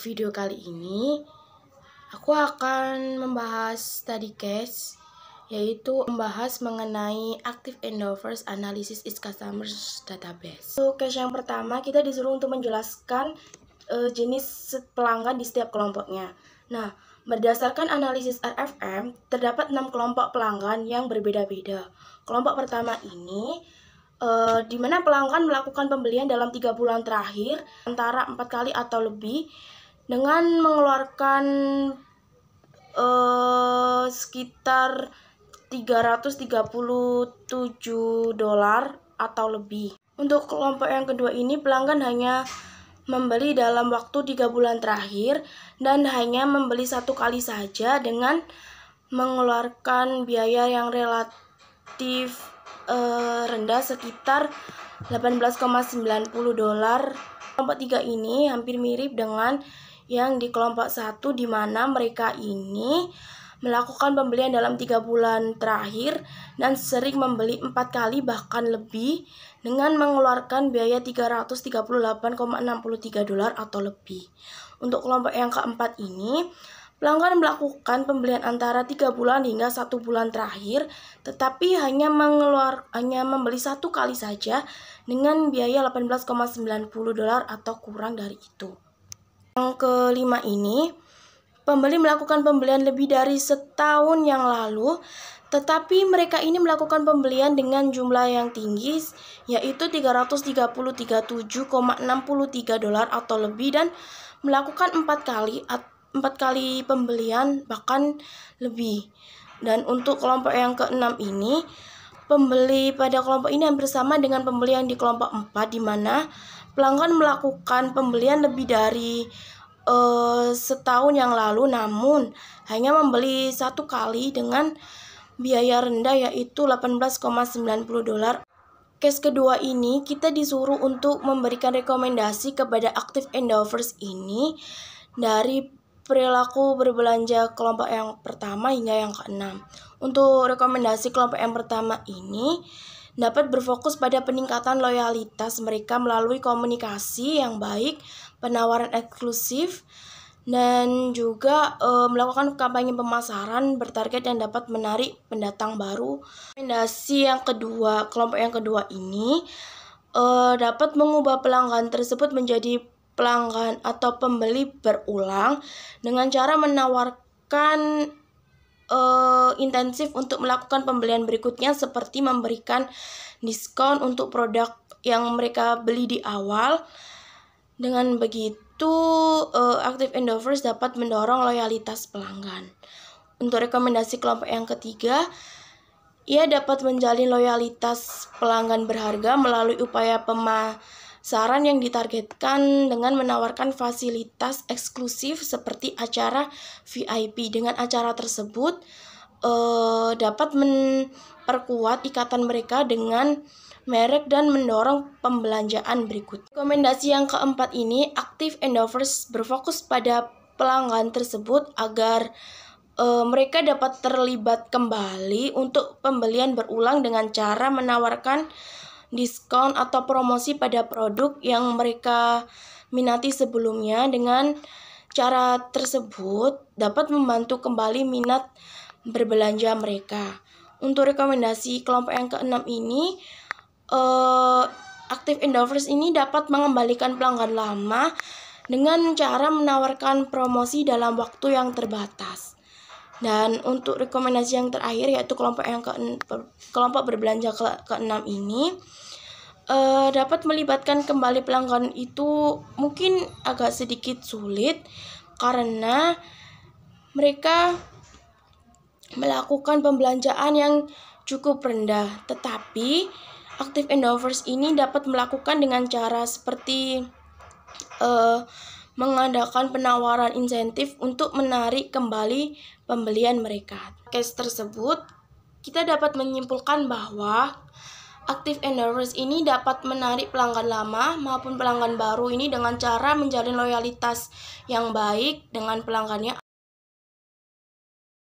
Video kali ini aku akan membahas study case, yaitu membahas mengenai Active and Offers Analysis is Customers Database. Untuk case yang pertama, kita disuruh untuk menjelaskan jenis pelanggan di setiap kelompoknya. Nah, berdasarkan analisis RFM, terdapat 6 kelompok pelanggan yang berbeda-beda. Kelompok pertama ini di mana pelanggan melakukan pembelian dalam 3 bulan terakhir antara 4 kali atau lebih dengan mengeluarkan sekitar $337 atau lebih. Untuk kelompok yang kedua ini, pelanggan hanya membeli dalam waktu 3 bulan terakhir dan hanya membeli 1 kali saja dengan mengeluarkan biaya yang relatif rendah sekitar $18,90. Kelompok 3 ini hampir mirip dengan yang di kelompok 1, di mana mereka ini melakukan pembelian dalam 3 bulan terakhir dan sering membeli 4 kali bahkan lebih dengan mengeluarkan biaya $338,63 atau lebih. Untuk kelompok yang keempat ini, pelanggan melakukan pembelian antara 3 bulan hingga 1 bulan terakhir, tetapi hanya membeli 1 kali saja dengan biaya $18,90 atau kurang dari itu. Yang kelima ini, pembeli melakukan pembelian lebih dari setahun yang lalu, tetapi mereka ini melakukan pembelian dengan jumlah yang tinggi, yaitu $337,63 atau lebih, dan melakukan 4 kali pembelian bahkan lebih. Dan untuk kelompok yang keenam ini, pembeli pada kelompok ini hampir sama dengan pembeli yang di kelompok 4, di mana pelanggan melakukan pembelian lebih dari setahun yang lalu, namun hanya membeli 1 kali dengan biaya rendah, yaitu $18,90. Case kedua ini, kita disuruh untuk memberikan rekomendasi kepada Active and Offers ini dari perilaku berbelanja kelompok yang pertama hingga yang keenam. Untuk rekomendasi kelompok yang pertama ini dapat berfokus pada peningkatan loyalitas mereka melalui komunikasi yang baik, penawaran eksklusif, dan juga melakukan kampanye pemasaran bertarget yang dapat menarik pendatang baru. Rekomendasi yang kedua, kelompok yang kedua ini dapat mengubah pelanggan tersebut menjadi pelanggan atau pembeli berulang dengan cara menawarkan intensif untuk melakukan pembelian berikutnya, seperti memberikan diskon untuk produk yang mereka beli di awal. Dengan begitu, Active and Offers dapat mendorong loyalitas pelanggan. Untuk rekomendasi kelompok yang ketiga, ia dapat menjalin loyalitas pelanggan berharga melalui upaya pemasaran yang ditargetkan dengan menawarkan fasilitas eksklusif seperti acara VIP. Dengan acara tersebut dapat memperkuat ikatan mereka dengan merek dan mendorong pembelanjaan berikut. Rekomendasi yang keempat ini, Active and Offers berfokus pada pelanggan tersebut agar mereka dapat terlibat kembali untuk pembelian berulang dengan cara menawarkan diskon atau promosi pada produk yang mereka minati sebelumnya. Dengan cara tersebut dapat membantu kembali minat berbelanja mereka. Untuk rekomendasi kelompok yang keenam ini, Active and Offers ini dapat mengembalikan pelanggan lama dengan cara menawarkan promosi dalam waktu yang terbatas. Dan untuk rekomendasi yang terakhir, yaitu kelompok berbelanja keenam ini, dapat melibatkan kembali pelanggan itu mungkin agak sedikit sulit karena mereka melakukan pembelanjaan yang cukup rendah, tetapi Active and Offers ini dapat melakukan dengan cara seperti mengadakan penawaran insentif untuk menarik kembali pembelian mereka. Case tersebut, kita dapat menyimpulkan bahwa Active and Offers ini dapat menarik pelanggan lama maupun pelanggan baru ini dengan cara menjalin loyalitas yang baik dengan pelanggannya